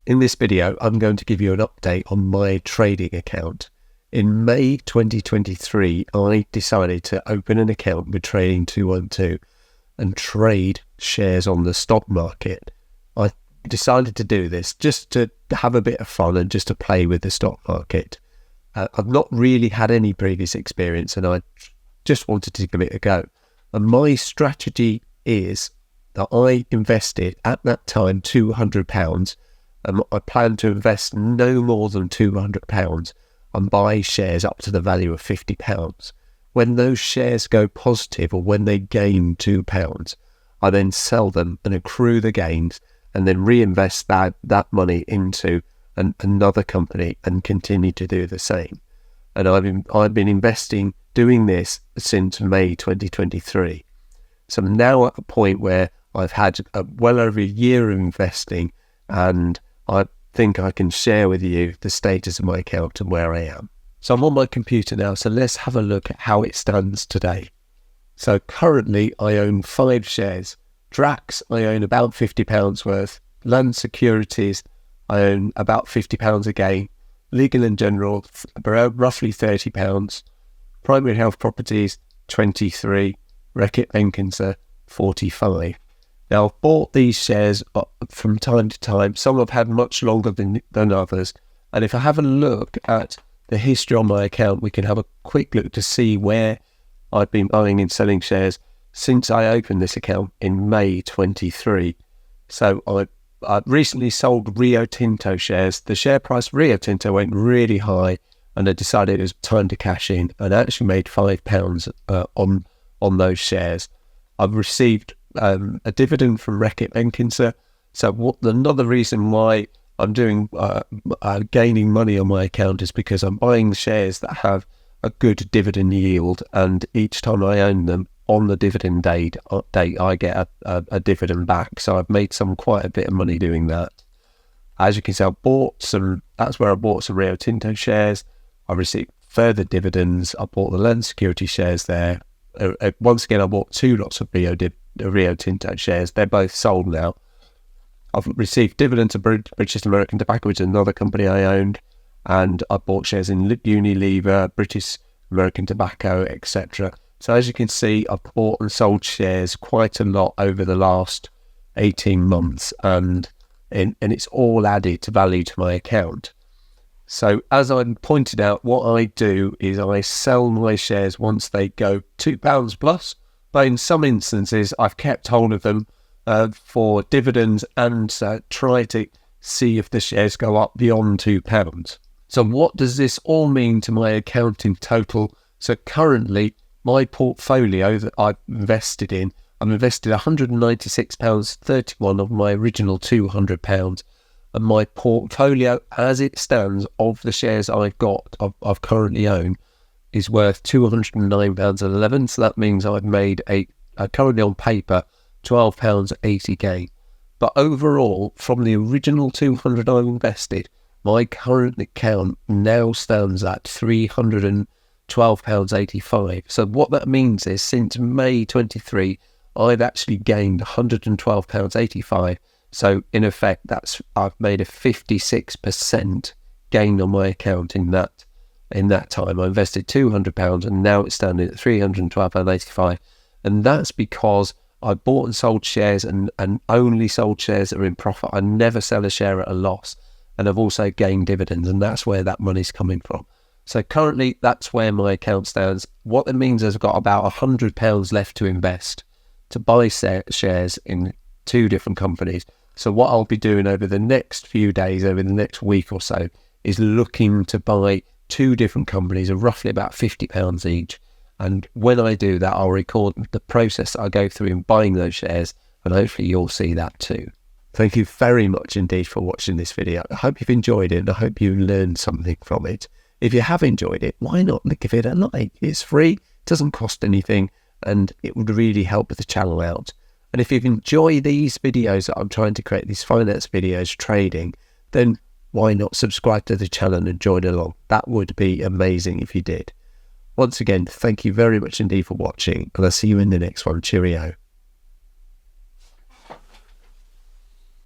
In this video, I'm going to give you an update on my trading account. In May 2023, I decided to open an account with Trading212 and trade shares on the stock market. I decided to do this just to have a bit of fun and just to play with the stock market. I've not really had any previous experience and I just wanted to give it a go. And my strategy is that I invested at that time £200 and I plan to invest no more than £200 and buy shares up to the value of £50. When those shares go positive or when they gain £2, I then sell them and accrue the gains and then reinvest that money into another company and continue to do the same. And I've been investing, doing this since May 2023. So I'm now at a point where I've had well over a year of investing, and I think I can share with you the status of my account and where I am. So I'm on my computer now, so let's have a look at how it stands today. So currently I own 5 shares. Drax, I own about £50 worth. Land Securities, I own about £50 again. Legal and General, roughly £30. Primary Health Properties, 23. Reckitt Benckiser, 45. Now, I've bought these shares from time to time. Some have had much longer than others. And if I have a look at the history on my account, we can have a quick look to see where I've been buying and selling shares since I opened this account in May 23. So I recently sold Rio Tinto shares. The share price of Rio Tinto went really high and I decided it was time to cash in, and I actually made £5 on those shares. I've received a dividend from Reckitt Benckiser. So another reason why I'm doing gaining money on my account is because I'm buying shares that have a good dividend yield, and each time I own them on the dividend date I get a dividend back. So I've made quite a bit of money doing that. As you can see, that's where I bought some Rio Tinto shares. I received further dividends. I bought the Land Security shares there. Once again, I bought 2 lots of Rio Tinto shares. They're both sold now. I've received dividends of British American Tobacco, which is another company I owned, and I bought shares in Unilever, British American Tobacco, etc. So as you can see, I've bought and sold shares quite a lot over the last 18 months, and it's all added to value to my account. So as I pointed out, what I do is I sell my shares once they go £2 plus, but in some instances I've kept hold of them for dividends and try to see if the shares go up beyond £2. So what does this all mean to my account in total? So currently my portfolio that I've invested in, I'm invested £196.31 of my original £200. And my portfolio as it stands of the shares I've currently own is worth £209.11. So that means I've made currently on paper £12.80 gain. But overall, from the original 200 I've invested, my current account now stands at £312.85. So what that means is since May 23, I've actually gained £112.85. So in effect, I've made a 56% gain on my account in that time. I invested £200 and now it's standing at £312.85. And that's because I bought and sold shares and only sold shares that are in profit. I never sell a share at a loss. And I've also gained dividends, and that's where that money's coming from. So currently, that's where my account stands. What that means is I've got about £100 left to invest to buy shares in 2 different companies. So what I'll be doing over the next few days, over the next week or so, is looking to buy 2 different companies of roughly about £50 each. And when I do that, I'll record the process that I go through in buying those shares, and hopefully you'll see that too. Thank you very much indeed for watching this video. I hope you've enjoyed it and I hope you learned something from it. If you have enjoyed it, why not give it a like? It's free, doesn't cost anything, and it would really help the channel out. And if you enjoy these videos that I'm trying to create, these finance videos, trading, then why not subscribe to the channel and join along? That would be amazing if you did. Once again, thank you very much indeed for watching, and I'll see you in the next one. Cheerio.